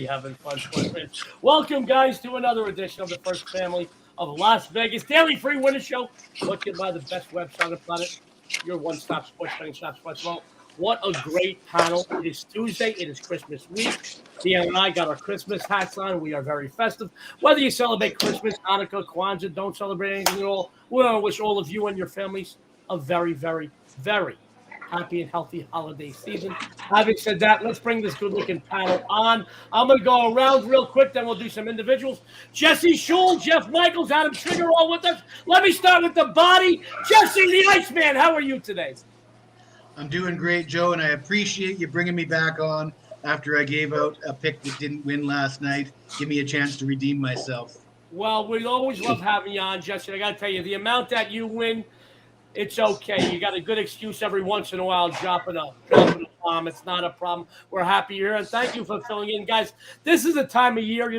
Having fun. Welcome, guys, to another edition of the First Family of Las Vegas Daily Free Winner Show, looked by the best website on the planet, your one-stop sports betting shop, Sports Vault. What a great panel. It is Tuesday. It is Christmas week. Dionne and I got our Christmas hats on. We are very festive. Whether you celebrate Christmas, Hanukkah, Kwanzaa, don't celebrate anything at all, we want to wish all of you and your families a very, very, very happy and healthy holiday season. Having said that, let's bring this good-looking panel on. I'm going to go around real quick, then we'll do some individuals. Jesse Schule, Jeff Michaels, Adam Trigger, all with us. Let me start with the body. Jesse the Iceman, how are you today? I'm doing great, Joe, and I appreciate you bringing me back on after I gave out a pick that didn't win last night. Give me a chance to redeem myself. Well, we always love having you on, Jesse. I got to tell you, the amount that you win, it's okay. You got a good excuse every once in a while, dropping a bomb. It's not a problem. We're happy you're here, and thank you for filling in. Guys, this is the time of year,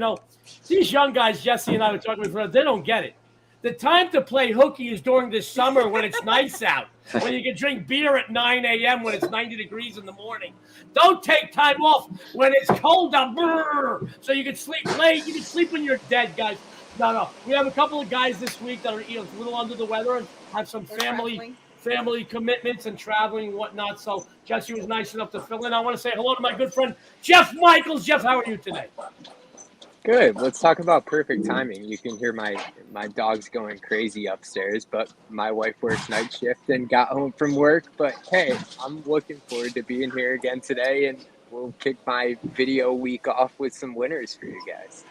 these young guys, Jesse and I were talking before, they don't get it. The time to play hooky is during the summer when it's nice out, when you can drink beer at 9 a.m. when it's 90 degrees in the morning. Don't take time off when it's cold out, so you can sleep late. You can sleep when you're dead, guys. No. We have a couple of guys this week that are a little under the weather and have some family commitments and traveling and whatnot. So Jesse was nice enough to fill in. I want to say hello to my good friend, Jeff Michaels. Jeff, how are you today? Good. Let's talk about perfect timing. You can hear my dogs going crazy upstairs, but my wife works night shift and got home from work. But hey, I'm looking forward to being here again today, and we'll kick my video week off with some winners for you guys.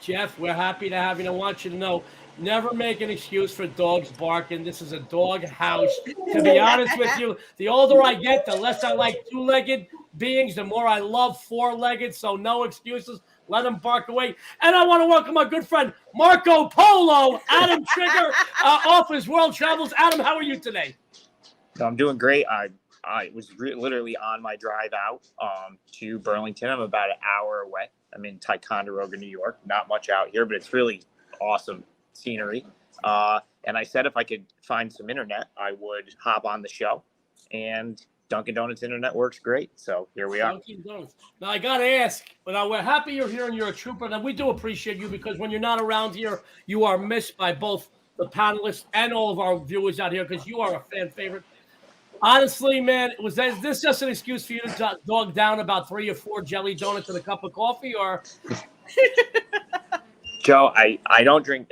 Jeff, we're happy to have you. I want you to know, never make an excuse for dogs barking. This is a dog house. To be honest with you, the older I get, the less I like two-legged beings, the more I love four-legged, so no excuses. Let them bark away. And I want to welcome my good friend, Marco Polo, Adam Trigger, off his world travels. Adam, how are you today? I'm doing great. I was literally on my drive out to Burlington. I'm about an hour away. I'm in Ticonderoga, New York. Not much out here, but it's really awesome scenery. And I said if I could find some internet, I would hop on the show. And Dunkin' Donuts internet works great. So here we are. Dunkin' Donuts. Now, I got to ask, but we're happy you're here and you're a trooper. And we do appreciate you because when you're not around here, you are missed by both the panelists and all of our viewers out here because you are a fan favorite. Honestly, man, was this just an excuse for you to dog down about 3 or 4 jelly donuts and a cup of coffee, or? Joe, I don't drink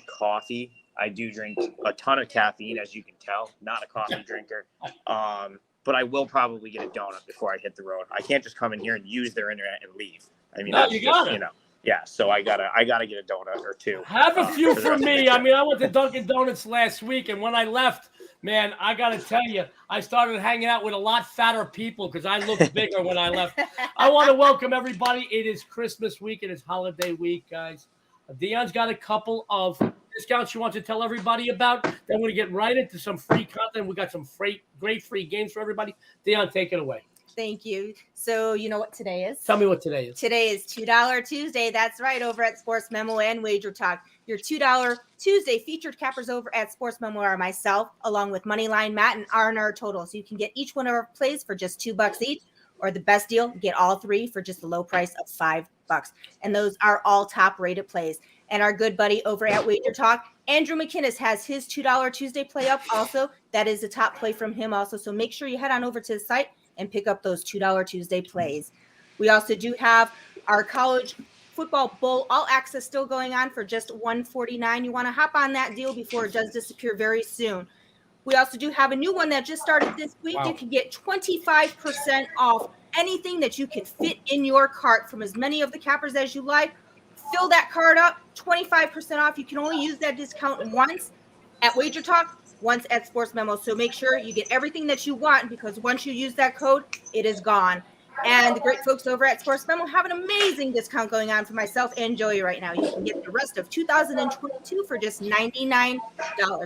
coffee. I do drink a ton of caffeine, as you can tell. Not a coffee drinker. But I will probably get a donut before I hit the road. I can't just come in here and use their internet and leave. I mean, no, that's you just, gotta. Yeah, so I gotta get a donut or two. Have a few for me. I mean, I went to Dunkin' Donuts last week, and when I left, man, I got to tell you, I started hanging out with a lot fatter people because I looked bigger when I left. I want to welcome everybody. It is Christmas week. It is holiday week, guys. Dionne's got a couple of discounts she wants to tell everybody about. Then we're going to get right into some free content. We got some great free games for everybody. Dionne, take it away. Thank you. So you know what today is? Tell me what today is. Today is $2 Tuesday. That's right, over at Sports Memo and WagerTalk. Your $2 Tuesday featured cappers over at Sports Memo are myself, along with Moneyline Matt and R&R Total. So you can get each one of our plays for just $2 each, or the best deal, get all 3 for just a low price of $5. And those are all top-rated plays. And our good buddy over at WagerTalk, Andrew McKinnis, has his $2 Tuesday play up also. That is a top play from him also. So make sure you head on over to the site and pick up those $2 Tuesday plays. We also do have our college football bowl all access still going on for just $149. You want to hop on that deal before it does disappear very soon. We also do have a new one that just started this week. Wow. You can get 25% off anything that you can fit in your cart from as many of the cappers as you like. Fill that card up, 25% off. You can only use that discount once at WagerTalk, once at Sports Memo. So make sure you get everything that you want, because once you use that code, it is gone. And the great folks over at Sports Memo have an amazing discount going on for myself and Joey right now. You can get the rest of 2022 for just $99.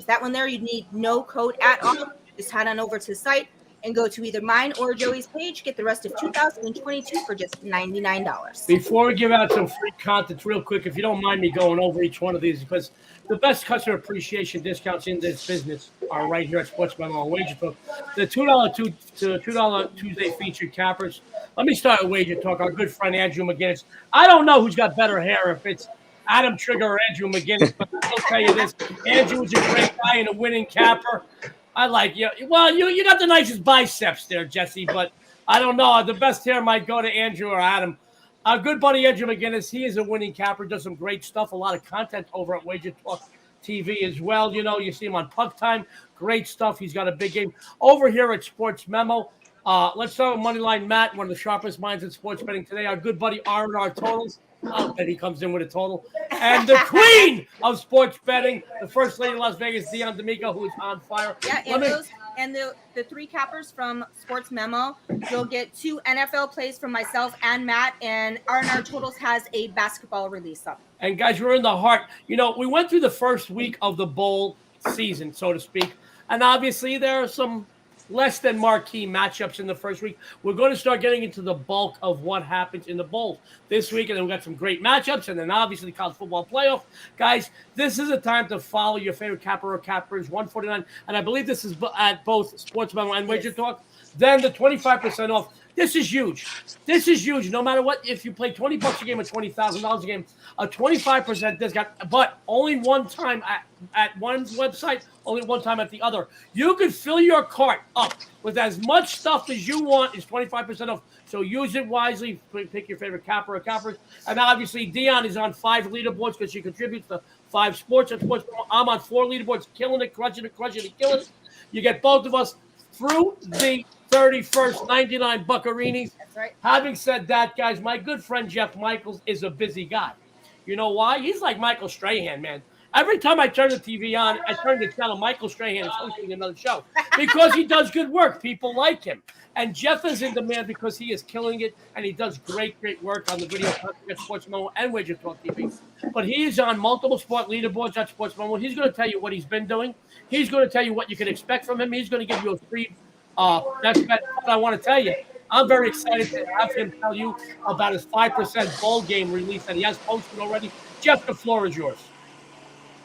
That one there, you need no code at all. Just head on over to the site and go to either mine or Joey's page. Get the rest of 2022 for just $99. Before we give out some free content, real quick, if you don't mind me going over each one of these, because the best customer appreciation discounts in this business are right here at Sports Memo and WagerTalk. The $2 Tuesday featured cappers. Let me start with WagerTalk. Our good friend Andrew McGinnis. I don't know who's got better hair, if it's Adam Trigger or Andrew McGinnis, but I'll tell you this: Andrew is a great guy and a winning capper. I like you. Well, you got the nicest biceps there, Jesse, but I don't know. The best hair might go to Andrew or Adam. Our good buddy Andrew McGinnis, he is a winning capper, does some great stuff, a lot of content over at WagerTalk TV as well. You know, you see him on Puck Time. Great stuff. He's got a big game. Over here at Sports Memo, let's start with Moneyline Matt, one of the sharpest minds in sports betting today. Our good buddy R&R Totals. I'll bet he comes in with a total. And the queen of sports betting, the first lady of Las Vegas, Dionne D'Amico, who is on fire. Yeah, and the three cappers from Sports Memo, you'll get 2 NFL plays from myself and Matt, and R&R Totals has a basketball release up. And guys, we're in the heart. You know, we went through the first week of the bowl season, so to speak, and obviously there are some less than marquee matchups in the first week. We're going to start getting into the bulk of what happens in the bowls this week, and then we've got some great matchups, and then obviously the college football playoff. Guys, this is a time to follow your favorite capper or cappers, 149, and I believe this is at both Sports Memo and WagerTalk. Then the 25% off. This is huge. This is huge. No matter what, if you play $20 a game or $20,000 a game, a 25% discount, but only one time at one website, only one time at the other. You can fill your cart up with as much stuff as you want. It's 25% off. So use it wisely. Pick your favorite capper or cappers. And obviously, Dionne is on 5 leaderboards because she contributes to 5 sports. I'm on 4 leaderboards, killing it, crushing it, killing it. You get both of us through the 31st, 99 Buccarinis. That's right. Having said that, guys, my good friend Jeff Michaels is a busy guy. You know why? He's like Michael Strahan, man. Every time I turn the TV on, I turn the channel, Michael Strahan is hosting another show because he does good work. People like him. And Jeff is in demand because he is killing it, and he does great work on the video content at Sports Memo and WagerTalk TV. But he is on multiple sport leaderboards at Sports Memo. He's going to tell you what he's been doing. He's going to tell you what you can expect from him. He's going to give you a free that's what I want to tell you. I'm very excited to have him tell you about his 5% bowl game release that he has posted already. Jeff, the floor is yours.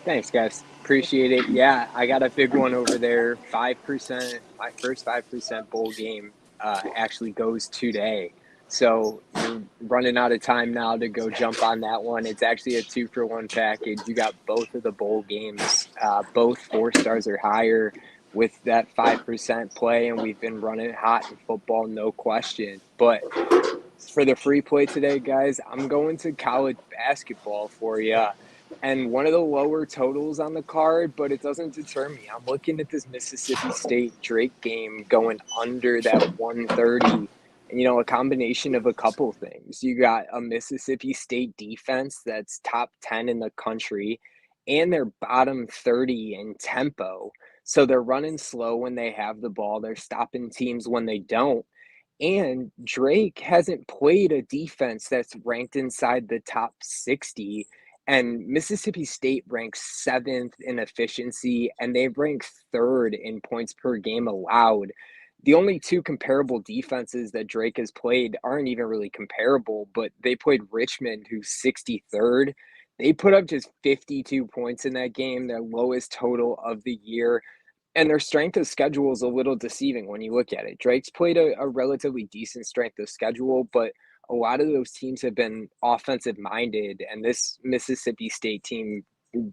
Thanks, guys. Appreciate it. Yeah, I got a big one over there. 5%. My first 5% bowl game actually goes today. So you're running out of time now to go jump on that one. It's actually a 2-for-1 package. You got both of the bowl games, both 4 stars or higher, with that 5% play, and we've been running hot in football, no question. But for the free play today, guys, I'm going to college basketball for you. And one of the lower totals on the card, but it doesn't deter me. I'm looking at this Mississippi State Drake game going under that 130. And, you know, a combination of a couple things. You got a Mississippi State defense that's top 10 in the country, and they're bottom 30 in tempo. So they're running slow when they have the ball. They're stopping teams when they don't. And Drake hasn't played a defense that's ranked inside the top 60. And Mississippi State ranks 7th in efficiency, and they rank 3rd in points per game allowed. The only 2 comparable defenses that Drake has played aren't even really comparable, but they played Richmond, who's 63rd. They put up just 52 points in that game, their lowest total of the year. And their strength of schedule is a little deceiving when you look at it. Drake's played a relatively decent strength of schedule, but a lot of those teams have been offensive-minded, and this Mississippi State team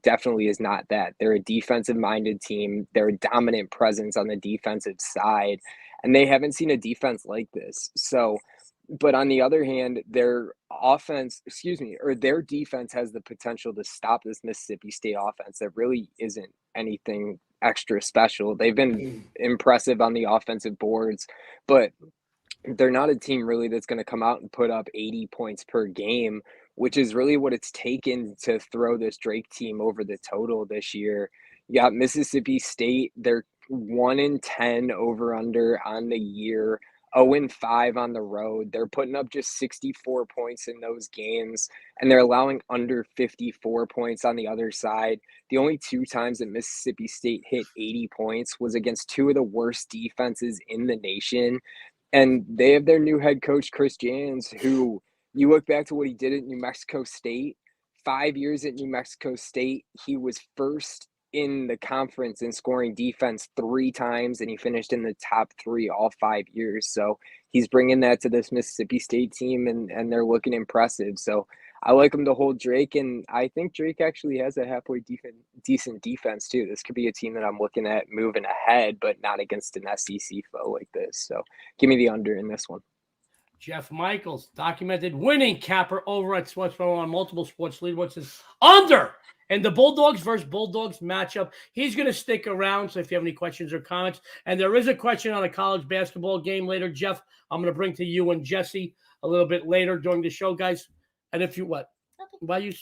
definitely is not that. They're a defensive-minded team. They're a dominant presence on the defensive side, and they haven't seen a defense like this. So, but on the other hand, their defense has the potential to stop this Mississippi State offense that really isn't anything extra special. They've been impressive on the offensive boards, but they're not a team really that's going to come out and put up 80 points per game, which is really what it's taken to throw this Drake team over the total this year. You got Mississippi State. They're 1-10 over under on the year 0-5 on the road. They're putting up just 64 points in those games, and they're allowing under 54 points on the other side. The only 2 times that Mississippi State hit 80 points was against 2 of the worst defenses in the nation. And they have their new head coach, Chris Jans, who you look back to what he did at New Mexico State. 5 years at New Mexico State, he was first in the conference in scoring defense 3 times, and he finished in the top 3 all 5 years. So he's bringing that to this Mississippi State team, and they're looking impressive. So I like him to hold Drake, and I think Drake actually has a halfway decent defense too. This could be a team that I'm looking at moving ahead, but not against an SEC foe like this. So give me the under in this one. Jeff Michaels, documented winning capper over at Sportsbet on multiple sports lead. What's his under? And the Bulldogs versus Bulldogs matchup. He's going to stick around. So if you have any questions or comments, and there is a question on a college basketball game later, Jeff, I'm going to bring to you and Jesse a little bit later during the show, guys. And if you what? Why you?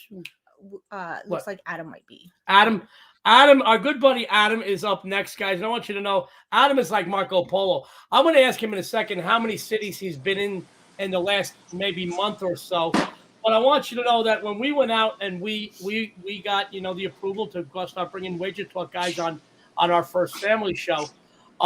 Looks like Adam might be. Adam, our good buddy Adam is up next, guys. And I want you to know, Adam is like Marco Polo. I'm going to ask him in a second how many cities he's been in the last maybe month or so. But I want you to know that when we went out and we got, the approval to go start bringing WagerTalk guys on our first family show,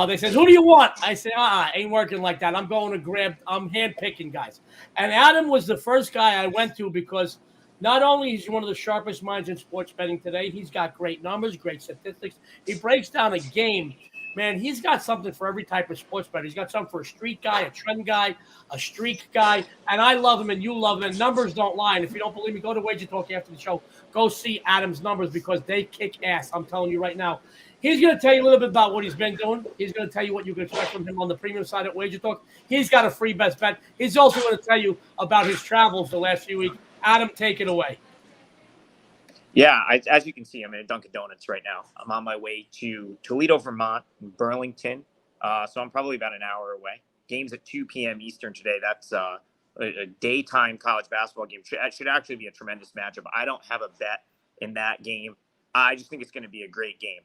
they said, who do you want? I said, ain't working like that. I'm handpicking guys. And Adam was the first guy I went to because not only is he one of the sharpest minds in sports betting today, he's got great numbers, great statistics. He breaks down a game. Man, he's got something for every type of sports bettor. He's got something for a street guy, a trend guy, a streak guy. And I love him and you love him. And numbers don't lie. And if you don't believe me, go to WagerTalk after the show. Go see Adam's numbers because they kick ass. I'm telling you right now. He's going to tell you a little bit about what he's been doing. He's going to tell you what you can expect from him on the premium side at WagerTalk. He's got a free best bet. He's also going to tell you about his travels the last few weeks. Adam, take it away. Yeah, as you can see, I'm in a Dunkin' Donuts right now. I'm on my way to Toledo, Vermont, Burlington. So I'm probably about an hour away. Game's at 2 p.m. Eastern today. That's a daytime college basketball game. Should actually be a tremendous matchup. I don't have a bet in that game. I just think it's going to be a great game.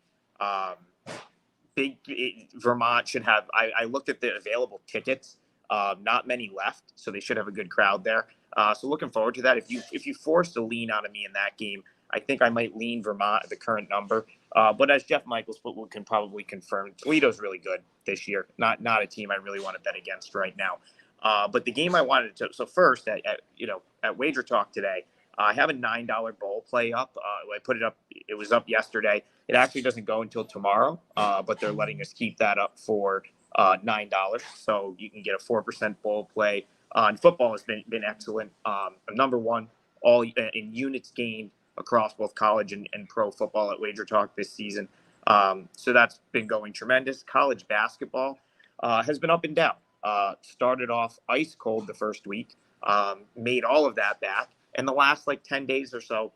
Vermont should have. I looked at the available tickets. Not many left, so they should have a good crowd there. So looking forward to that. If you force a lean out of me in that game, I think I might lean Vermont at the current number. But as Jeff Michaels can probably confirm, Toledo's really good this year. Not a team I really want to bet against right now. But the game I wanted to. So first, at WagerTalk today, I have a $9 bowl play up. I put it up. It was up yesterday. It actually doesn't go until tomorrow, but they're letting us keep that up for $9. So you can get a 4% bowl play. And football has been excellent. Number one all in units gained across both college and pro football at WagerTalk this season. So that's been going tremendous. College basketball has been up and down. Started off ice cold the first week, made all of that back. And the last 10 days or so,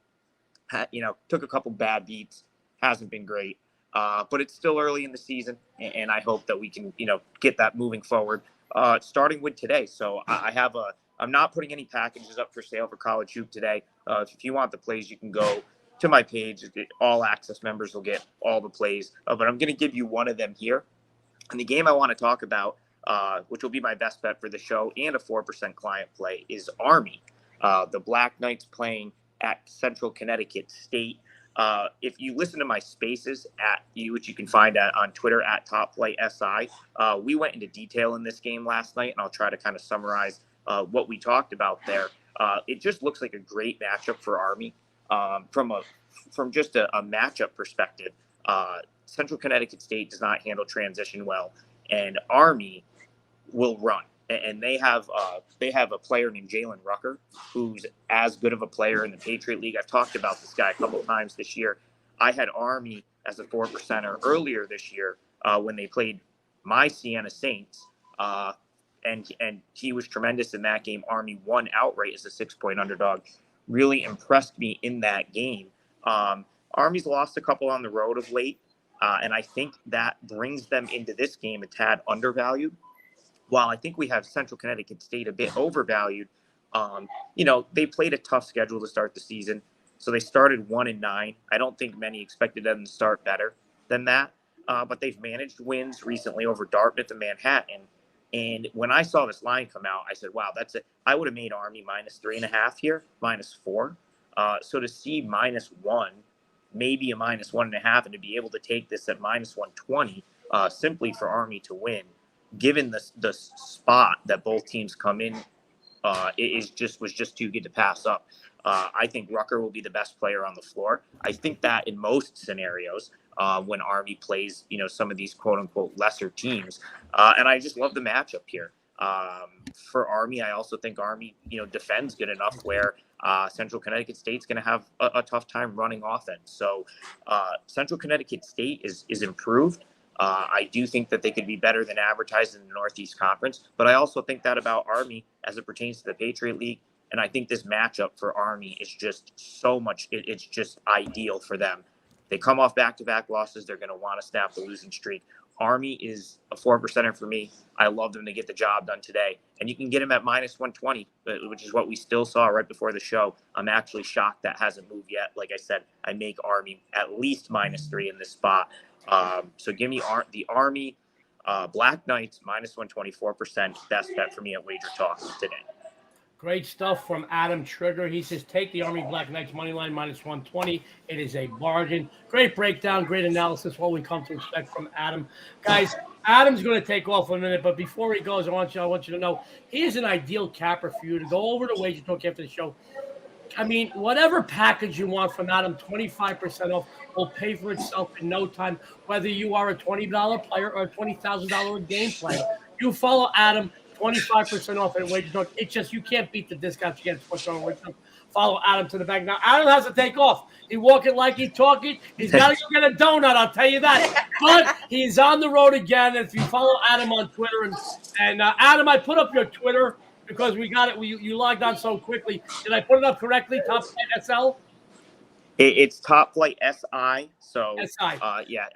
took a couple bad beats. Hasn't been great. But it's still early in the season, and I hope that we can, get that moving forward, starting with today. So I'm not putting any packages up for sale for College Hoop today. If you want the plays, you can go to my page. All access members will get all the plays, but I'm going to give you one of them here. And the game I want to talk about, which will be my best bet for the show and a 4% client play, is Army. The Black Knights playing at Central Connecticut State. If you listen to my spaces which you can find on Twitter at TopFlightSI, we went into detail in this game last night, and I'll try to kind of summarize what we talked about there. It just looks like a great matchup for Army. From just a matchup perspective, Central Connecticut State does not handle transition well, and Army will run. And they have a player named Jalen Rucker, who's as good of a player in the Patriot League. I've talked about this guy a couple of times this year. I had Army as a 4%er earlier this year when they played my Siena Saints, and he was tremendous in that game. Army won outright as a 6-point underdog. Really impressed me in that game. Army's lost a couple on the road of late, and I think that brings them into this game a tad undervalued. While I think we have Central Connecticut State a bit overvalued, they played a tough schedule to start the season. So they started 1-9. I don't think many expected them to start better than that. But they've managed wins recently over Dartmouth and Manhattan. And when I saw this line come out, I said, wow, that's it. I would have made Army -3.5 here, -4. So to see -1, maybe a -1.5, and to be able to take this at -120, simply for Army to win, given the spot that both teams come in, was just too good to pass up. I think Rucker will be the best player on the floor. I think that in most scenarios, when Army plays, some of these quote unquote lesser teams, and I just love the matchup here. For Army, I also think Army, defends good enough where Central Connecticut State's going to have a tough time running offense. So Central Connecticut State is improved. I do think that they could be better than advertised in the Northeast Conference, but I also think that about Army as it pertains to the Patriot League. And I think this matchup for Army is just so much, it's just ideal for them. They come off back-to-back losses. They're going to want to snap the losing streak. Army is a 4%er for me. I love them to get the job done today. And you can get them at -120, which is what we still saw right before the show. I'm actually shocked that hasn't moved yet. Like I said, I make Army at least -3 in this spot. So give me the Army Black Knights -124%. Best bet for me at WagerTalk today. Great stuff from Adam Trigger. He says, take the Army Black Knights money line -120. It is a bargain. Great breakdown, great analysis, what we come to expect from Adam. Guys, Adam's going to take off in a minute, but before he goes, I want you to know he is an ideal capper for you to go over to WagerTalk after the show. I mean, whatever package you want from Adam, 25% off will pay for itself in no time, whether you are a $20 player or a $20,000 a game player. You follow Adam, 25% off at WagerTalk. It's just you can't beat the discounts you get at WagerTalk. Follow Adam to the bank. Now, Adam has to take off. He walking like he talking. He's got to go get a donut, I'll tell you that. But he's on the road again. If you follow Adam on Twitter, and Adam, I put up your Twitter because we got it. You logged on so quickly. Did I put it up correctly? Top SL? It's Top Flight SI. So SI.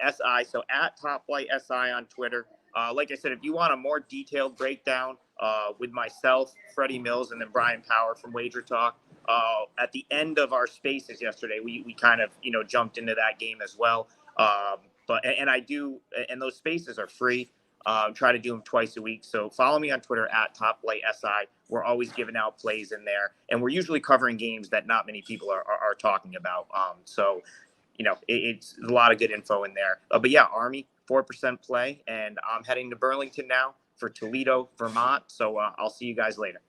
SI. So at Top Flight SI on Twitter. Like I said, if you want a more detailed breakdown with myself, Freddie Mills, and then Brian Power from WagerTalk, at the end of our spaces yesterday, we kind of jumped into that game as well. And those spaces are free. Try to do them twice a week. So follow me on Twitter at Top Flight SI. We're always giving out plays in there, and we're usually covering games that not many people are talking about. It's a lot of good info in there. But yeah, Army 4% play, and I'm heading to Burlington now for Toledo, Vermont. So I'll see you guys later.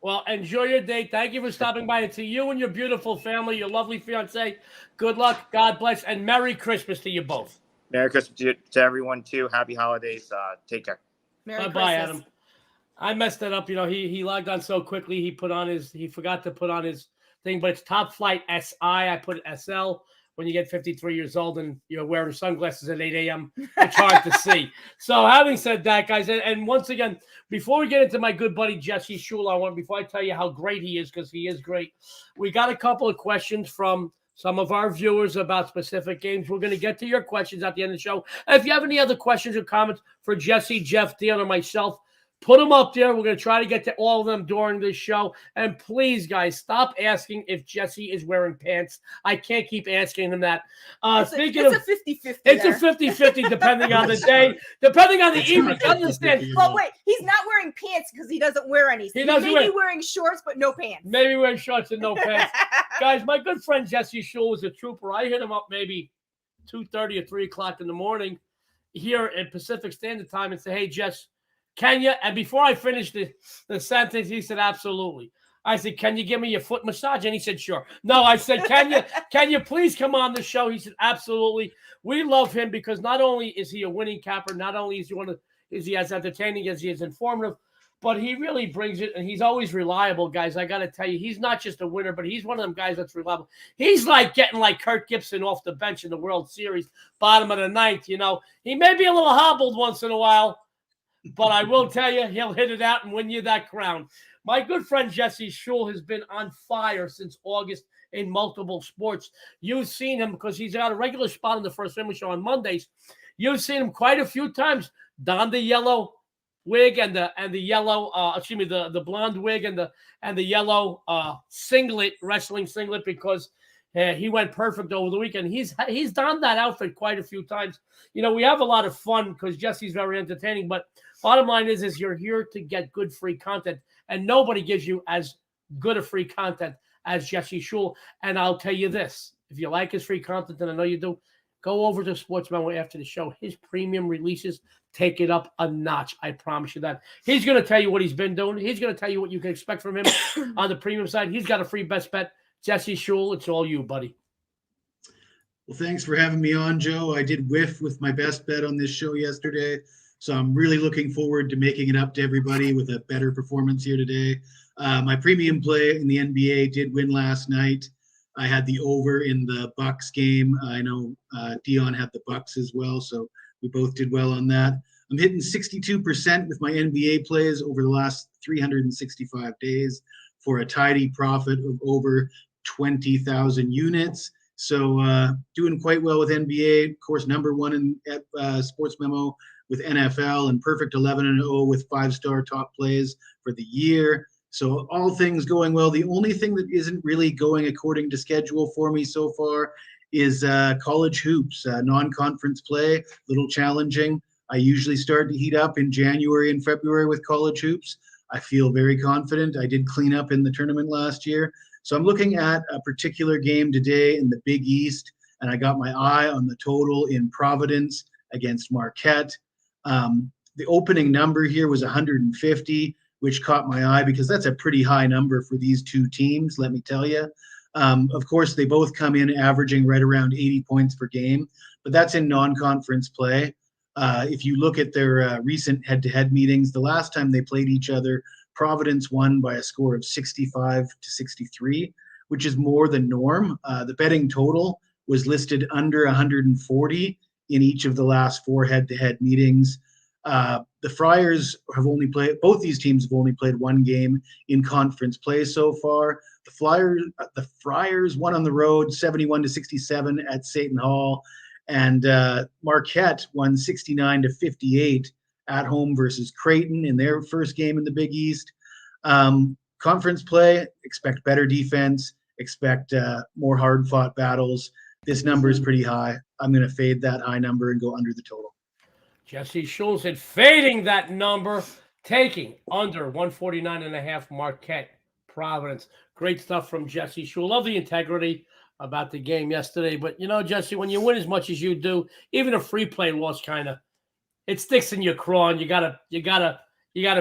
Well, enjoy your day. Thank you for stopping by. And to you and your beautiful family, your lovely fiance, good luck, God bless, and Merry Christmas to you both. Merry Christmas to everyone, too. Happy holidays. Take care. Merry Bye, Christmas. Adam. I messed that up. He logged on so quickly. He forgot to put on his thing, but it's Top Flight SI. I put SL. When you get 53 years old and you're wearing sunglasses at 8 a.m., it's hard to see. So having said that, guys, and once again, before we get into my good buddy Jesse Schule, before I tell you how great he is, because he is great, we got a couple of questions from some of our viewers about specific games. We're going to get to your questions at the end of the show. And if you have any other questions or comments for Jesse, Jeff, Dionne, or myself, put them up there. We're going to try to get to all of them during this show. And please, guys, stop asking if Jesse is wearing pants. I can't keep asking him that. It's a 50-50. It's a 50-50 depending on the day, depending on the evening. Understand? Well, wait, he's not wearing pants because he doesn't wear any. He may be wearing shorts, but no pants. Maybe wearing shorts and no pants. Guys, my good friend Jesse Schule was a trooper. I hit him up maybe 2:30 or 3 o'clock in the morning here at Pacific Standard Time and say, hey, Jess, can you? And before I finished the sentence, he said, absolutely. I said, can you give me your foot massage? And he said, sure. No, I said, can you please come on the show? He said, absolutely. We love him because not only is he a winning capper, not only is he as entertaining as he is informative, but he really brings it, and he's always reliable, guys. I got to tell you, he's not just a winner, but he's one of them guys that's reliable. He's like getting like Kirk Gibson off the bench in the World Series, bottom of the ninth, He may be a little hobbled once in a while, but I will tell you, he'll hit it out and win you that crown. My good friend Jesse Schule has been on fire since August in multiple sports. You've seen him because he's got a regular spot on the First Family Show on Mondays. You've seen him quite a few times don the yellow wig and the yellow, the blonde wig and the yellow wrestling singlet, because Yeah, he went perfect over the weekend. He's donned that outfit quite a few times. We have a lot of fun because Jesse's very entertaining. But bottom line is you're here to get good free content, and nobody gives you as good a free content as Jesse Schule. And I'll tell you this: if you like his free content, and I know you do, go over to Sports Memo after the show. His premium releases take it up a notch. I promise you that. He's going to tell you what he's been doing. He's going to tell you what you can expect from him on the premium side. He's got a free best bet. Jesse Schule, it's all you, buddy. Well, thanks for having me on, Joe. I did whiff with my best bet on this show yesterday, so I'm really looking forward to making it up to everybody with a better performance here today. My premium play in the NBA did win last night. I had the over in the Bucks game. I know Dionne had the Bucks as well, so we both did well on that. I'm hitting 62% with my NBA plays over the last 365 days for a tidy profit of over 20,000 units. So doing quite well with NBA. Of course, number one at Sports Memo with NFL, and perfect 11-0 with 5-star top plays for the year. So all things going well. The only thing that isn't really going according to schedule for me so far is college hoops, non-conference play, a little challenging. I usually start to heat up in January and February with college hoops. I feel very confident. I did clean up in the tournament last year. So I'm looking at a particular game today in the Big East, and I got my eye on the total in Providence against Marquette. The opening number here was 150, which caught my eye because that's a pretty high number for these two teams, let me tell you. Of course, they both come in averaging right around 80 points per game, but that's in non-conference play. If you look at their recent head-to-head meetings, the last time they played each other, Providence won by a score of 65-63, which is more than norm. The betting total was listed under 140 in each of the last 4 head-to-head meetings. The Friars have only played, both these teams have only played 1 game in conference play so far. The Friars won on the road 71-67 at Seton Hall, and Marquette won 69-58 at home versus Creighton in their first game in the Big East. Conference play, expect better defense, expect more hard-fought battles. This number is pretty high. I'm going to fade that high number and go under the total. Jesse Schule said fading that number, taking under 149.5 Marquette, Providence. Great stuff from Jesse Schule. Love the integrity about the game yesterday. But, Jesse, when you win as much as you do, even a free play loss kind of, it sticks in your craw, and you gotta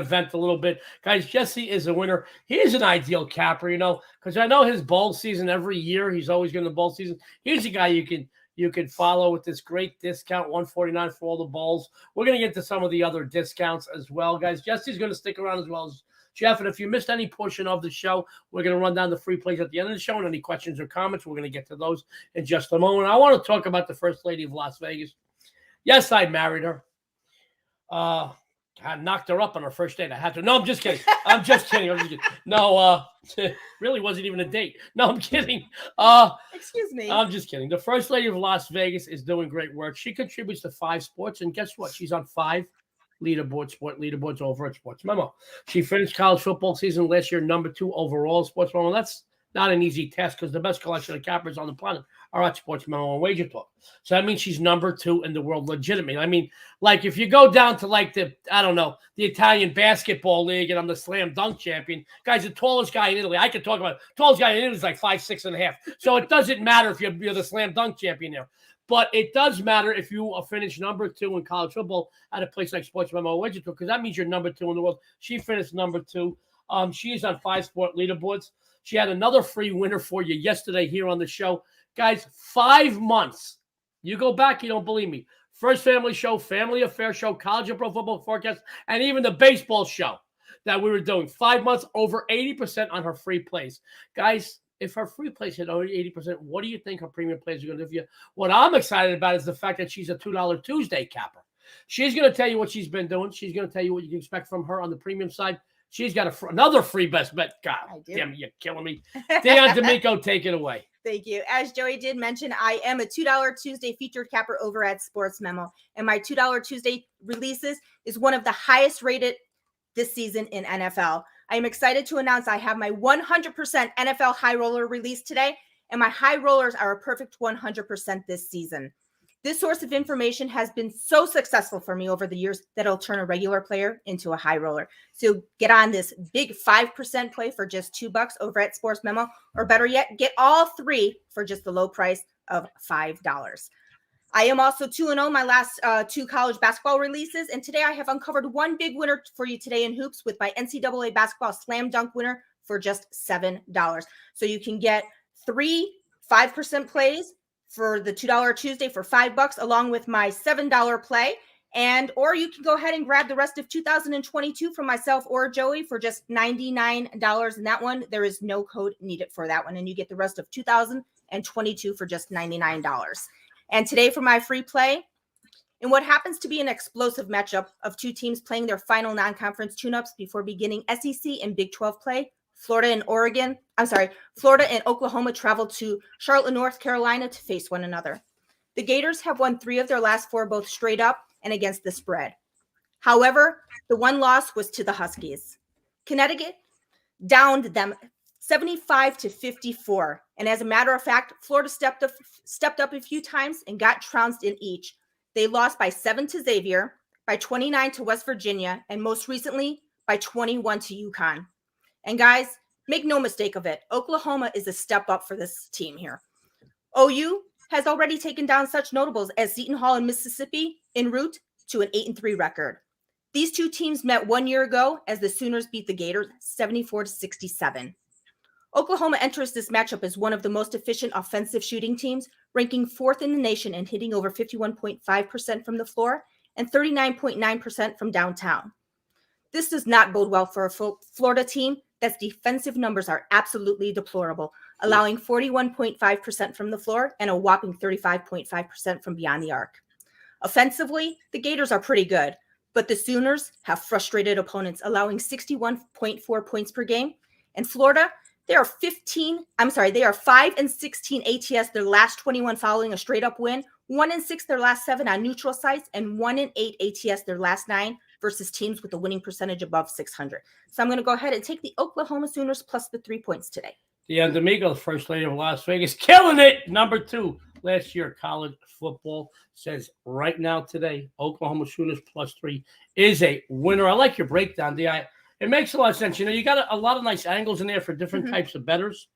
vent a little bit. Guys, Jesse is a winner. He is an ideal capper, because I know his bowl season every year. He's always going to bowl season. He's a guy you can follow with this great discount, $149 for all the bowls. We're going to get to some of the other discounts as well, guys. Jesse's going to stick around as well as Jeff. And if you missed any portion of the show, we're going to run down the free plays at the end of the show. And any questions or comments, we're going to get to those in just a moment. I want to talk about the First Lady of Las Vegas. Yes, I married her. I knocked her up on her first date. I had to. No, I'm just kidding. No, really wasn't even a date. No, I'm kidding. Excuse me. I'm just kidding. The First Lady of Las Vegas is doing great work. She contributes to 5 sports, and guess what? She's on 5 leaderboards over at Sports Memo. She finished college football season last year number 2 overall at Sports Memo. That's not an easy test because the best collection of cappers on the planet are at Sports Memo and WagerTalk. So that means she's number 2 in the world legitimately. I mean, like if you go down to like the Italian basketball league and I'm the slam dunk champion, guys, the tallest guy in Italy, I could talk about it. Tallest guy in Italy is like 5'6.5". So it doesn't matter if you're the slam dunk champion there. But it does matter if you finish number 2 in college football at a place like Sports Memo or WagerTalk, because that means you're number 2 in the world. She finished number 2. She is on 5 sport leaderboards. She had another free winner for you yesterday here on the show. Guys, 5 months. You go back, you don't believe me. First Family Show, Family Affair Show, College and Pro Football Forecast, and even the baseball show that we were doing. 5 months, over 80% on her free plays. Guys, if her free plays hit over 80%, what do you think her premium plays are going to do for you? What I'm excited about is the fact that she's a $2 Tuesday capper. She's going to tell you what she's been doing. She's going to tell you what you can expect from her on the premium side. She's got another free best bet. God damn it, you're killing me. Dionne D'Amico, take it away. Thank you. As Joey did mention, I am a $2 Tuesday featured capper over at Sports Memo. And my $2 Tuesday releases is one of the highest rated this season in NFL. I am excited to announce I have my 100% NFL high roller release today. and my high rollers are a perfect 100% this season. This source of information has been so successful for me over the years that it'll turn a regular player into a high roller. So get on this big 5% play for just $2 over at Sports Memo, or better yet, get all 3 for just the low price of $5. I am also 2-0 my last 2 college basketball releases, and today I have uncovered one big winner for you today in hoops with my NCAA basketball slam dunk winner for just $7. So you can get 3 5% plays for the $2 Tuesday for $5, along with my $7 play. Or you can go ahead and grab the rest of 2022 from myself or Joey for just $99. And that one, there is no code needed for that one. And you get the rest of 2022 for just $99. And today for my free play, in what happens to be an explosive matchup of 2 teams playing their final non-conference tune-ups before beginning SEC and Big 12 play, Florida and Oklahoma traveled to Charlotte, North Carolina to face one another. The Gators have won 3 of their last 4, both straight up and against the spread. However, the one loss was to the Huskies. Connecticut downed them 75-54. And as a matter of fact, Florida stepped up a few times and got trounced in each. They lost by 7 to Xavier, by 29 to West Virginia, and most recently by 21 to UConn. And guys, make no mistake of it, Oklahoma is a step up for this team here. OU has already taken down such notables as Seton Hall and Mississippi en route to an 8-3 record. These 2 teams met 1 year ago as the Sooners beat the Gators 74-67. Oklahoma enters this matchup as one of the most efficient offensive shooting teams, ranking 4th in the nation and hitting over 51.5% from the floor and 39.9% from downtown. This does not bode well for a Florida team that's defensive numbers are absolutely deplorable, allowing 41.5% from the floor and a whopping 35.5% from beyond the arc. Offensively, the Gators are pretty good, but the Sooners have frustrated opponents, allowing 61.4 points per game. And Florida, they are 5-16 ATS their last 21 following a straight up win, 1-6 their last 7 on neutral sites, and 1-8 ATS their last 9 versus teams with a winning percentage above 600. So I'm going to go ahead and take the Oklahoma Sooners plus the 3 points today. Dionne D'Amico, the first lady of Las Vegas, killing it. Number 2 last year college football, says right now today, Oklahoma Sooners plus 3 is a winner. I like your breakdown, Di. It makes a lot of sense. You know, you got a lot of nice angles in there for different types of bettors.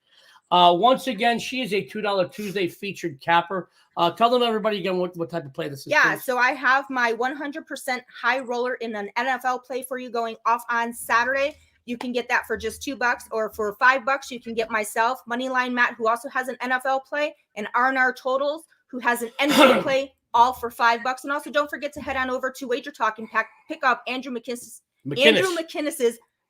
Once again, she is a $2 Tuesday featured capper. Tell them everybody again what type of play this is. Yeah, please. so I have my 100% high roller in an NFL play for you going off on Saturday. You can get that for just $2, or for $5, you can get myself, Moneyline Matt, who also has an NFL play, and R&R Totals, who has an NBA play, all for $5. And also, don't forget to head on over to WagerTalk and pick up Andrew McKinnis's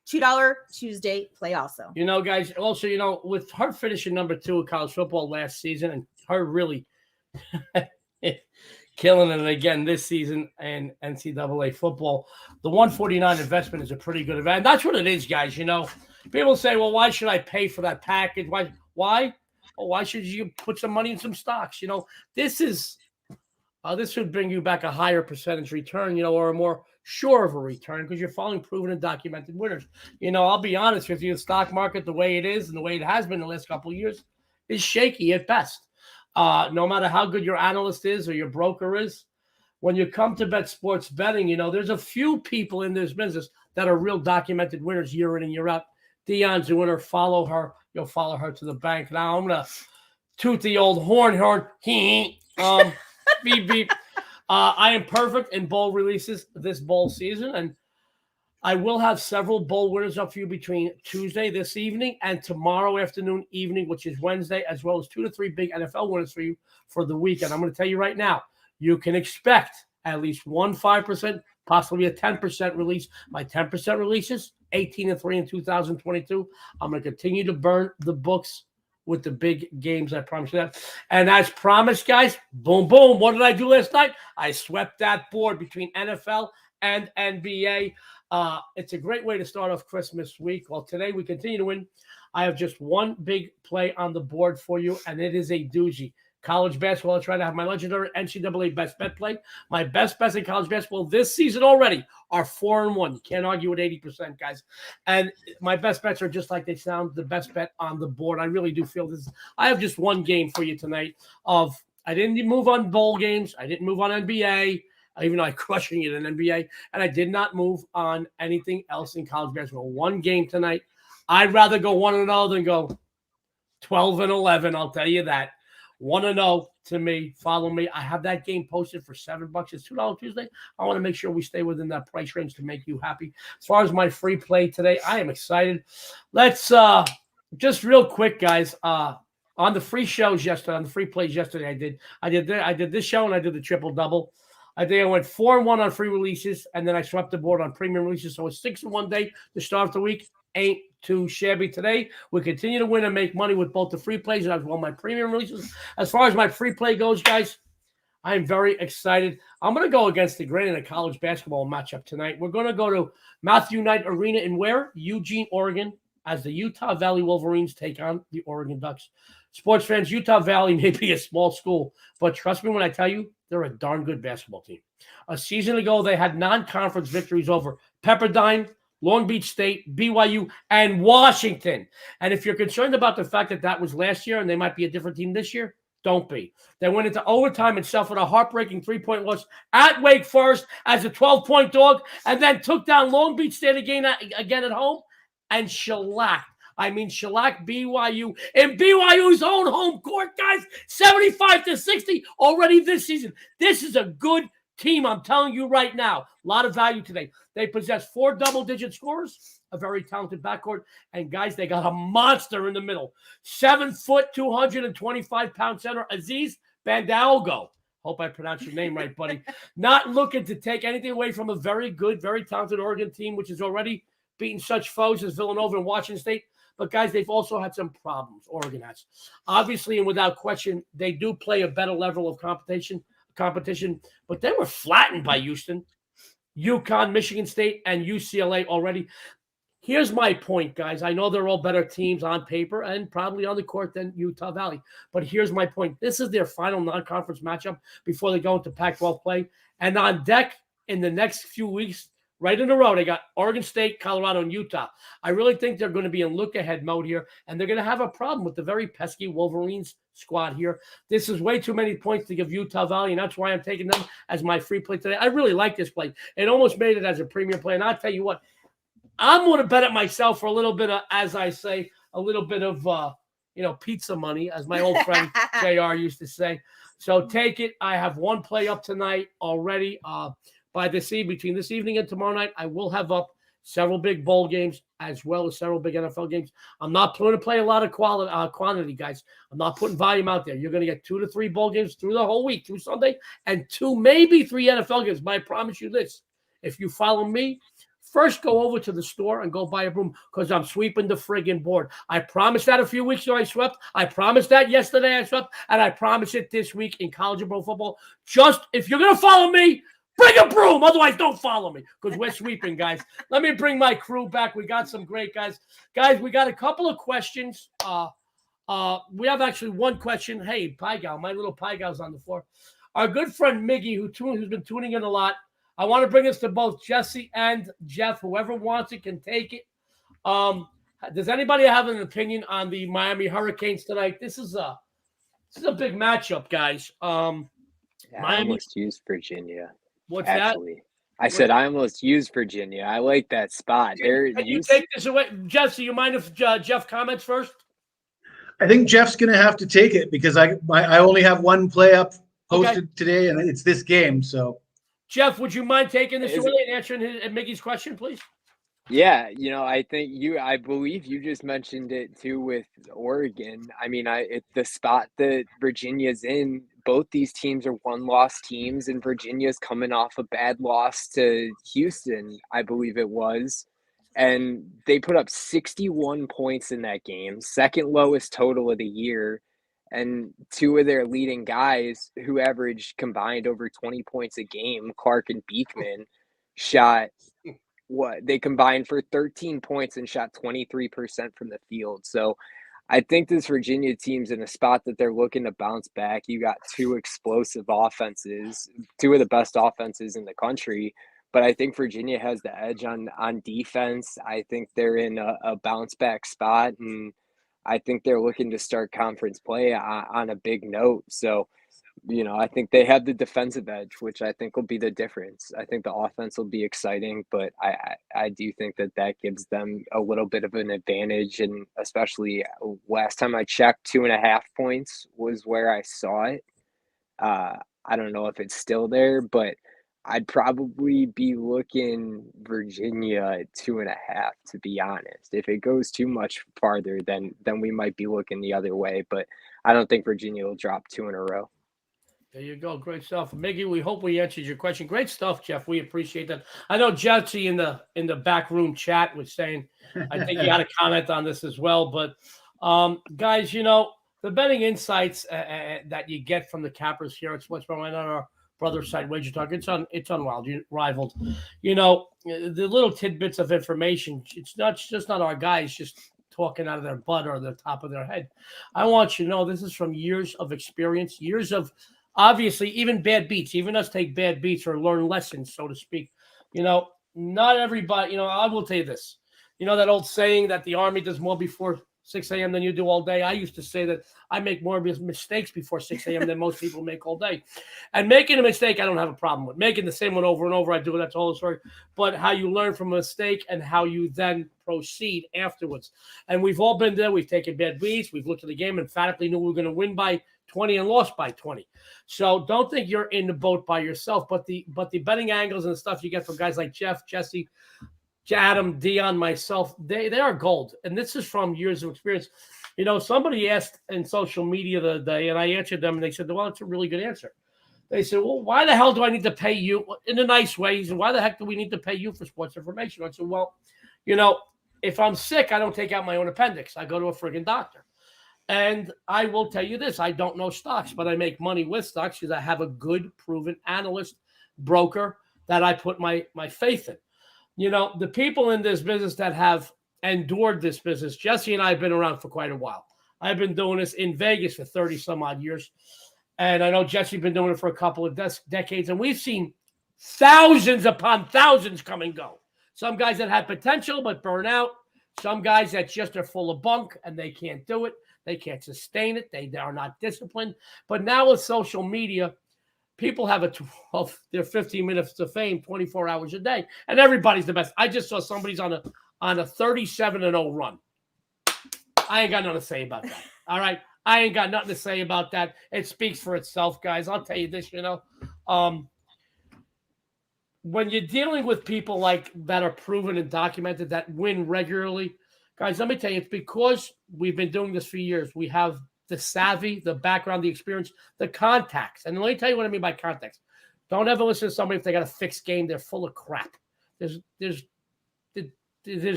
$2 Tuesday play also. You know, guys, also, you know, with her finishing number 2 in college football last season and her really killing it again this season in NCAA football, the 149 investment is a pretty good event. And that's what it is, guys. You know, people say, well, why should I pay for that package? Why? Well, why should you put some money in some stocks? You know, this would bring you back a higher percentage return, you know, or a more sure of a return because you're following proven and documented winners. You know, I'll be honest with you, the stock market, the way it is and the way it has been the last couple of years is shaky at best. No matter how good your analyst is or your broker is, when you come to bet sports betting, you know, there's a few people in this business that are real documented winners year in and year out. Dionne's a winner. Follow her. You'll follow her to the bank. Now I'm going to toot the old horn. Beep, beep. I am perfect in bowl releases this bowl season, and I will have several bowl winners up for you between Tuesday this evening and tomorrow afternoon, evening, which is Wednesday, as well as 2 to 3 big NFL winners for you for the weekend. I'm going to tell you right now, you can expect at least 5%, possibly a 10% release. My 10% releases, 18-3 in 2022. I'm going to continue to burn the books with the big games, I promise you that. And as promised, guys, boom, boom. What did I do last night? I swept that board between NFL and NBA. It's a great way to start off Christmas week. Well, today we continue to win. I have just one big play on the board for you, and it is a doozy. college basketball. I try to have my legendary NCAA best bet play. My best bets in college basketball this season already are 4-1. You can't argue with 80%, guys. And my best bets are just like they sound, the best bet on the board. I really do feel this. I have just one game for you tonight I didn't move on bowl games. I didn't move on NBA, even though I'm crushing it in NBA. And I did not move on anything else in college basketball. One game tonight. I'd rather go 1-0 than go 12-11. I'll tell you that. 1-0 to me. Follow me. I have that game posted for $7. It's $2 Tuesday. I want to make sure we stay within that price range to make you happy. As far as my free play today, I am excited. Let's just real quick, guys. On the free shows yesterday, on the free plays yesterday, I did this show and I did the triple double. I think I went 4-1 on free releases, and then I swept the board on premium releases. So it's 6-1 day to start the week. Ain't too shabby today. We continue to win and make money with both the free plays and as well my premium releases. As far as my free play goes, guys, I am very excited. I'm going to go against the grain in a college basketball matchup tonight. We're going to go to Matthew Knight Arena in where? Eugene, Oregon, as the Utah Valley Wolverines take on the Oregon Ducks. Sports fans, Utah Valley may be a small school, but trust me when I tell you, they're a darn good basketball team. A season ago, they had non-conference victories over Pepperdine, Long Beach State, BYU, and Washington. And if you're concerned about the fact that that was last year and they might be a different team this year, don't be. They went into overtime and suffered a heartbreaking 3-point loss at Wake Forest as a 12-point dog, and then took down Long Beach State again at home and shellacked BYU in BYU's own home court, guys. 75-60 already this season. This is a good team, I'm telling you right now. A lot of value today. They possess 4 double-digit scorers, a very talented backcourt, and guys, they got a monster in the middle. 7 foot, 225-pound center, Aziz Bandalgo. Hope I pronounced your name right, buddy. Not looking to take anything away from a very good, very talented Oregon team, which has already beaten such foes as Villanova and Washington State. But, guys, they've also had some problems, Oregon has. Obviously, and without question, they do play a better level of competition, but they were flattened by Houston, UConn, Michigan State, and UCLA already. Here's my point, guys. I know they're all better teams on paper and probably on the court than Utah Valley. But here's my point. This is their final non-conference matchup before they go into Pac-12 play. And on deck in the next few weeks, right in a row, they got Oregon State, Colorado, and Utah. I really think they're going to be in look-ahead mode here, and they're going to have a problem with the very pesky Wolverines squad here. This is way too many points to give Utah Valley, and that's why I'm taking them as my free play today. I really like this play. It almost made it as a premium play, and I'll tell you what, I'm going to bet it myself for a little bit of, as I say, a little bit of, pizza money, as my old friend JR used to say. So take it. I have one play up tonight already. Between this evening and tomorrow night, I will have up several big bowl games as well as several big NFL games. I'm not going to play a lot of quantity, guys. I'm not putting volume out there. You're going to get 2 to 3 bowl games through the whole week, through Sunday, and 2, maybe 3 NFL games. But I promise you this. If you follow me, first go over to the store and go buy a broom because I'm sweeping the friggin' board. I promised that a few weeks ago I swept. I promised that yesterday I swept. And I promise it this week in college and pro football. Just, if you're going to follow me, bring a broom. Otherwise, don't follow me because we're sweeping, guys. Let me bring my crew back. We got some great guys. Guys, we got a couple of questions. We have actually one question. Hey, Pie Gal, my little Pie Gal's on the floor. Our good friend Miggy, who's been tuning in a lot. I want to bring this to both Jesse and Jeff. Whoever wants it can take it. Does anybody have an opinion on the Miami Hurricanes tonight? This is a big matchup, guys. I almost used Virginia. What's actually that? I said I almost used Virginia. I like that spot. Can you take this away? Jesse, you mind if Jeff comments first? I think Jeff's going to have to take it because I only have one play up posted today, and it's this game. So, Jeff, would you mind taking this away and answering Mickey's question, please? Yeah, I believe you just mentioned it too with Oregon. I mean, the spot that Virginia's in, both these teams are one-loss teams, and Virginia's coming off a bad loss to Houston, I believe it was. And they put up 61 points in that game, second lowest total of the year. And 2 of their leading guys who averaged combined over 20 points a game, Clark and Beekman, shot they combined for 13 points and shot 23% from the field. So I think this Virginia team's in a spot that they're looking to bounce back. You got two explosive offenses, two of the best offenses in the country. But I think Virginia has the edge on defense. I think they're in a bounce back spot, and I think they're looking to start conference play on a big note. So, I think they have the defensive edge, which I think will be the difference. I think the offense will be exciting, but I do think that gives them a little bit of an advantage. And especially last time I checked, 2.5 points was where I saw it. I don't know if it's still there, but I'd probably be looking Virginia at 2.5, to be honest. If it goes too much farther, then we might be looking the other way. But I don't think Virginia will drop 2 in a row. There you go. Great stuff. Miggy, we hope we answered your question. Great stuff, Jeff. We appreciate that. I know Jesse in the back room chat was saying, I think you had a comment on this as well. But guys, the betting insights that you get from the cappers here at Sportsman and on our brother site, WagerTalk, it's unrivaled. The little tidbits of information. It's just not our guys just talking out of their butt or the top of their head. I want you to know this is from years of experience, years of obviously even bad beats. Even us take bad beats or learn lessons, so to speak. Not everybody. I will tell you this. That old saying that the Army does more before 6 a.m. than you do all day. I used to say that I make more mistakes before 6 a.m. than most people make all day. And making a mistake, I don't have a problem with. Making the same one over and over, I do. That's all the story. But how you learn from a mistake and how you then proceed afterwards. And we've all been there. We've taken bad beats. We've looked at the game and emphatically knew we were going to win by 20 and lost by 20. So don't think you're in the boat by yourself. But the betting angles and the stuff you get from guys like Jeff, Jesse, Adam, Dionne, myself, they are gold. And this is from years of experience. Somebody asked in social media the other day, and I answered them, and they said, well, it's a really good answer. They said, well, why the hell do I need to pay you? In a nice way, he said, why the heck do we need to pay you for sports information? I said, well, if I'm sick, I don't take out my own appendix. I go to a friggin' doctor. And I will tell you this, I don't know stocks, but I make money with stocks because I have a good, proven analyst, broker that I put my faith in. The people in this business that have endured this business, Jesse and I have been around for quite a while. I've been doing this in Vegas for 30 some odd years. And I know Jesse's been doing it for a couple of decades. And we've seen thousands upon thousands come and go. Some guys that have potential but burn out. Some guys that just are full of bunk and they can't do it. They can't sustain it. They are not disciplined. But now with social media, people have their 15 minutes of fame 24 hours a day. And everybody's the best. I just saw somebody's on a 37-0 run. I ain't got nothing to say about that. All right. I ain't got nothing to say about that. It speaks for itself, guys. I'll tell you this, when you're dealing with people like that are proven and documented that win regularly, guys, let me tell you, it's because we've been doing this for years. We have the savvy, the background, the experience, the contacts. And let me tell you what I mean by contacts. Don't ever listen to somebody if they got a fixed game. They're full of crap. There's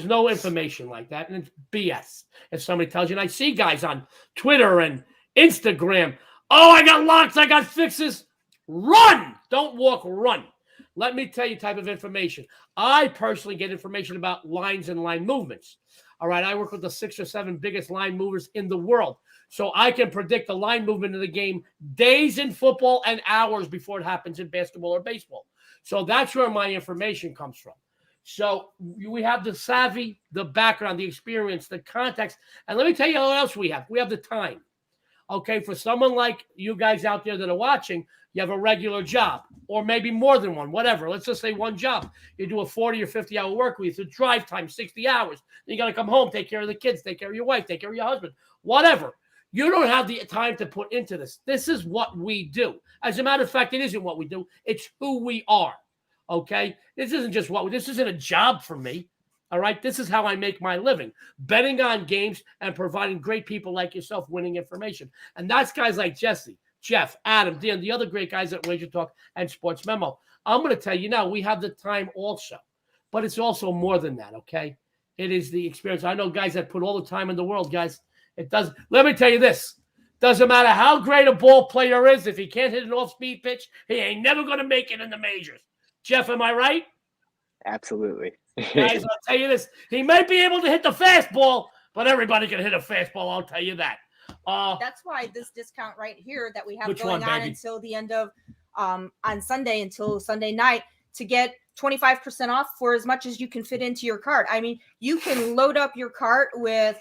no information like that, and it's BS. If somebody tells you, and I see guys on Twitter and Instagram, oh, I got locks, I got fixes. Run! Don't walk, run. Let me tell you type of information. I personally get information about lines and line movements. All right, I work with the 6 or 7 biggest line movers in the world. So I can predict the line movement of the game days in football and hours before it happens in basketball or baseball. So that's where my information comes from. So we have the savvy, the background, the experience, the context. And let me tell you what else we have. We have the time. Okay, for someone like you guys out there that are watching, you have a regular job or maybe more than one, whatever. Let's just say one job. You do a 40 or 50-hour work week. It's a drive time, 60 hours. Then you got to come home, take care of the kids, take care of your wife, take care of your husband, whatever. You don't have the time to put into this. This is what we do. As a matter of fact, it isn't what we do. It's who we are. Okay? This isn't a job for me. All right? This is how I make my living. Betting on games and providing great people like yourself winning information. And that's guys like Jesse, Jeff, Adam, Dan, the other great guys at WagerTalk and Sports Memo. I'm going to tell you now, we have the time also. But it's also more than that, okay? It is the experience. I know guys that put all the time in the world, guys. It does. Let me tell you this. Doesn't matter how great a ball player is. If he can't hit an off-speed pitch, he ain't never going to make it in the majors. Jeff, am I right? Absolutely. Guys, I'll tell you this. He might be able to hit the fastball, but everybody can hit a fastball. I'll tell you that. That's why this discount right here that we have Which going one, on baby? until the end of on Sunday until Sunday night to get 25% off for as much as you can fit into your cart. I mean, you can load up your cart with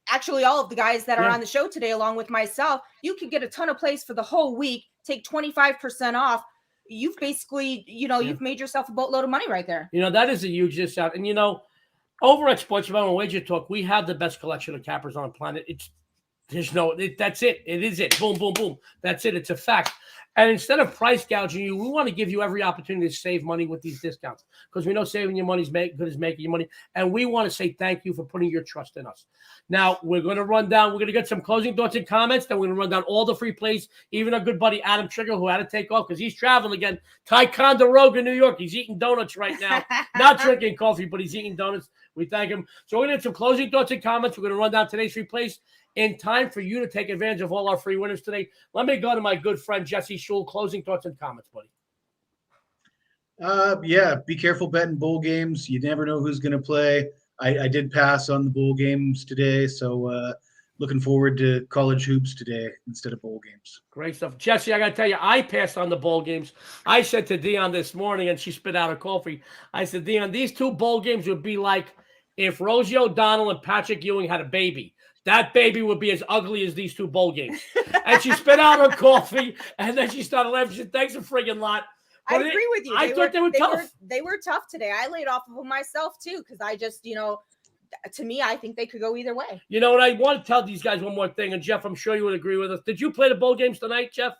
actually all of the guys that are on the show today, along with myself. You could get a ton of plays for the whole week, take 25% off. You've basically, you've made yourself a boatload of money right there. That is a huge discount. And, over at Sports Memo and Wager Talk, we have the best collection of cappers on the planet. That's it. It is it. Boom, boom, boom. That's it. It's a fact. And instead of price gouging you, we want to give you every opportunity to save money with these discounts because we know saving your money is good as making your money. And we want to say thank you for putting your trust in us. Now, we're going to run down. We're going to get some closing thoughts and comments. Then we're going to run down all the free plays, even our good buddy Adam Trigger, who had to take off because he's traveling again. Ticonderoga, New York. He's eating donuts right now. Not drinking coffee, but he's eating donuts. We thank him. So we're going to get some closing thoughts and comments. We're going to run down today's free plays in time for you to take advantage of all our free winners today. Let me go to my good friend Jesse Schule. Closing thoughts and comments, buddy. Be careful betting bowl games. You never know who's going to play. I did pass on the bowl games today, so looking forward to college hoops today instead of bowl games. Great stuff. Jesse, I got to tell you, I passed on the bowl games. I said to Dionne this morning, and she spit out her coffee, I said, Dionne, these two bowl games would be like if Rosie O'Donnell and Patrick Ewing had a baby. That baby would be as ugly as these two bowl games. And she spit out her coffee, and then she started laughing. She said, thanks a friggin' lot. But I agree with you. I thought they were tough. They were tough today. I laid off of them myself, too, because I just, to me, I think they could go either way. And I want to tell these guys one more thing, and Jeff, I'm sure you would agree with us. Did you play the bowl games tonight, Jeff?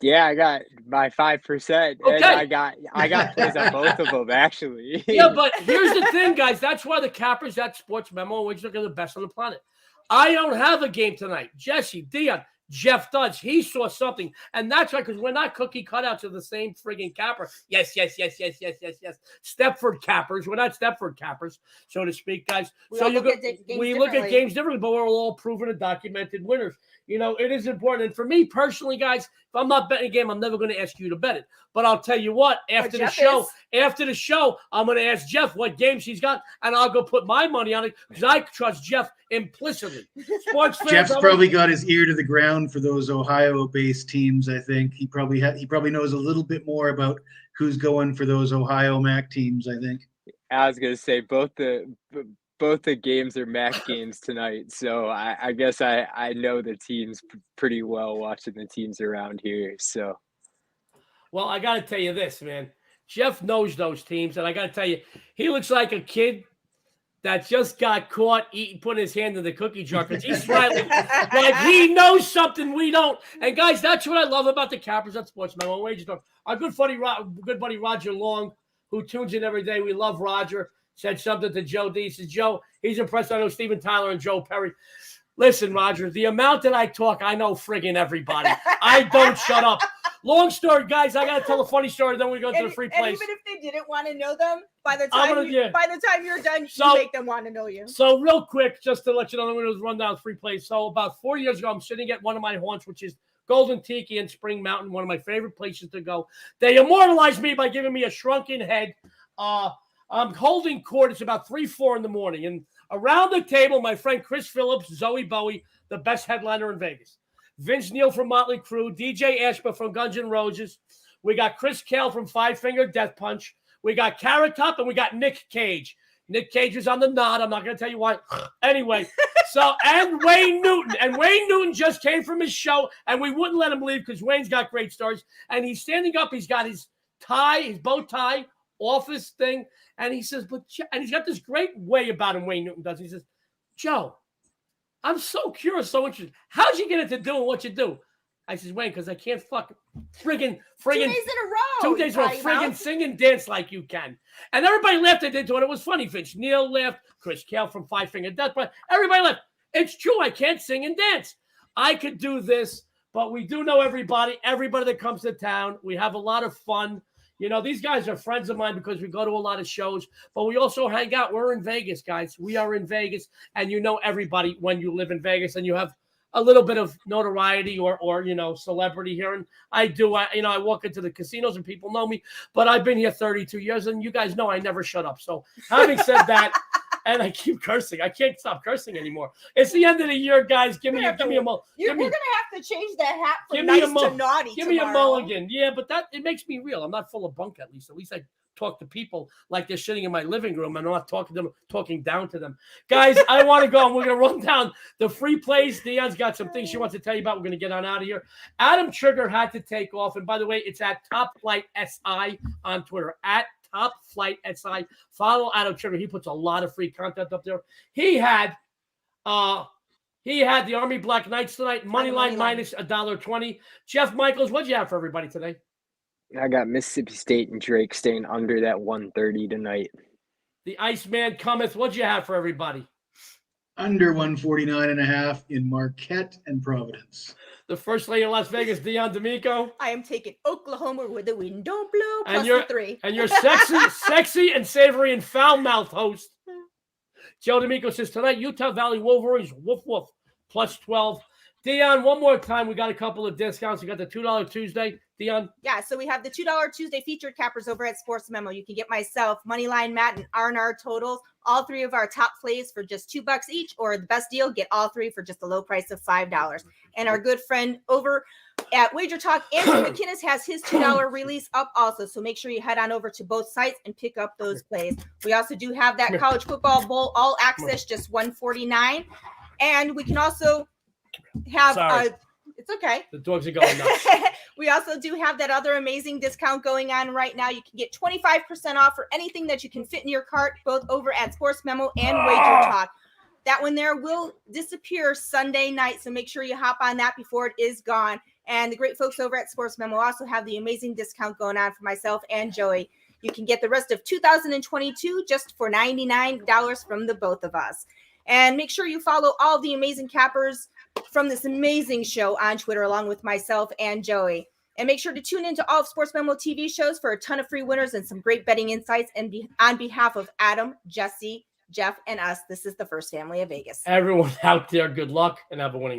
Yeah, I got my 5%. Okay. And I got plays on both of them, actually. Yeah, but here's the thing, guys. That's why the cappers at Sports Memo, which are the best on the planet. I don't have a game tonight. Jesse, Dionne, Jeff does. He saw something. And that's right, because we're not cookie cutouts of the same friggin' capper. Yes. Stepford cappers. We're not Stepford cappers, so to speak, guys. We look at games differently, but we're all proven and documented winners. It is important. And for me personally, guys, if I'm not betting a game, I'm never going to ask you to bet it. But I'll tell you what, after the show, I'm going to ask Jeff what games he's got, and I'll go put my money on it because I trust Jeff implicitly. Sports fans, Jeff's probably got his ear to the ground for those Ohio-based teams. I think he probably knows a little bit more about who's going for those Ohio MAC teams. I think. I was gonna say both the games are MAC games tonight, so I guess I know the teams pretty well watching the teams around here. So, well, I got to tell you this, man. Jeff knows those teams, and I got to tell you, he looks like a kid that just got caught putting his hand in the cookie jar because he's smiling like he knows something we don't. And guys, that's what I love about the cappers at Sports Memo Wager Talk. Our good buddy Roger Long, who tunes in every day. We love Roger. Said something to Joe D. He says, Joe, he's impressed. I know Steven Tyler and Joe Perry. Listen, Roger, the amount that I talk, I know friggin' everybody. I don't shut up. Long story, guys. I got to tell a funny story. Then we go to the free plays. And even if they didn't want to know them, by the time you're done, you make them want to know you. So real quick, just to let you know, I'm going to run down free plays. So about 4 years ago, I'm sitting at one of my haunts, which is Golden Tiki in Spring Mountain, one of my favorite places to go. They immortalized me by giving me a shrunken head. I'm holding court. It's about 3-4 in the morning. And around the table, my friend Chris Phillips, Zoe Bowie, the best headliner in Vegas. Vince Neil from Motley Crue, DJ Ashba from Guns N' Roses. We got Chris Kale from Five Finger Death Punch. We got Carrot Top, and we got Nick Cage. Nick Cage was on the nod. I'm not going to tell you why. Anyway, and Wayne Newton. And Wayne Newton just came from his show, and we wouldn't let him leave because Wayne's got great stories. And he's standing up. He's got his tie, his bow tie, office thing. And he says, and he's got this great way about him, Wayne Newton does. He says, Joe, I'm so curious, so interested. How'd you get into doing what you do? I says, Wayne, because I can't friggin' 2 days in a row. 2 days in a row, friggin' sing and dance like you can. And everybody laughed at it, and it was funny. Vince Neil laughed, Chris Kale from Five Finger Death Punch. Everybody laughed. It's true, I can't sing and dance. I could do this, but we do know everybody that comes to town. We have a lot of fun. These guys are friends of mine because we go to a lot of shows, but we also hang out. We're in Vegas, guys. We are in Vegas, and you know everybody when you live in Vegas and you have a little bit of notoriety or celebrity here. And I do. I walk into the casinos and people know me, but I've been here 32 years, and you guys know I never shut up. So having said that, And I keep cursing. I can't stop cursing anymore. It's the end of the year, guys. Give me a We're gonna have to change that hat from nice to naughty. Give me a mulligan. Yeah, but it makes me real. I'm not full of bunk. At least I talk to people like they're sitting in my living room. I'm not talking down to them. Guys, I want to go. And we're gonna run down the free plays. Dionne's got some things she wants to tell you about. We're gonna get on out of here. Adam Trigger had to take off, and by the way, it's at Top Flight SI on Twitter. At Top Flight SI. Follow Adam Trigger. He puts a lot of free content up there. He had the Army Black Knights tonight. Money line minus $1.20. Jeff Michaels, what'd you have for everybody today? I got Mississippi State and Drake staying under that 130 tonight. The Iceman cometh. What'd you have for everybody? Under 149.5 in Marquette and Providence. The first lady of Las Vegas, Dionne D'Amico. I am taking Oklahoma with the wind don't blow plus And you're, the 3. And your sexy and savory and foul-mouthed host, Joe D'Amico, says tonight Utah Valley Wolverines, woof woof, plus 12. Dionne, one more time. We got a couple of discounts. We got the $2 Tuesday. Dionne? Yeah, so we have the $2 Tuesday featured cappers over at Sports Memo. You can get myself, Moneyline Matt, and R&R totals. All 3 of our top plays for just $2 each, or the best deal, get all 3 for just a low price of $5. And our good friend over at WagerTalk, Andrew McKinnis, has his $2 release up also. So make sure you head on over to both sites and pick up those plays. We also do have that college football bowl all access, just $149. And we can also have it's okay. The dogs are going nuts. We also do have that other amazing discount going on right now. You can get 25% off for anything that you can fit in your cart, both over at Sports Memo and WagerTalk. That one there will disappear Sunday night, so make sure you hop on that before it is gone. And the great folks over at Sports Memo also have the amazing discount going on for myself and Joey. You can get the rest of 2022 just for $99 from the both of us. And make sure you follow all the amazing cappers from this amazing show on Twitter, along with myself and Joey. And make sure to tune into all of Sports Memo TV shows for a ton of free winners and some great betting insights. And on behalf of Adam, Jesse, Jeff, and us, this is the First Family of Vegas. Everyone out there, good luck and have a winning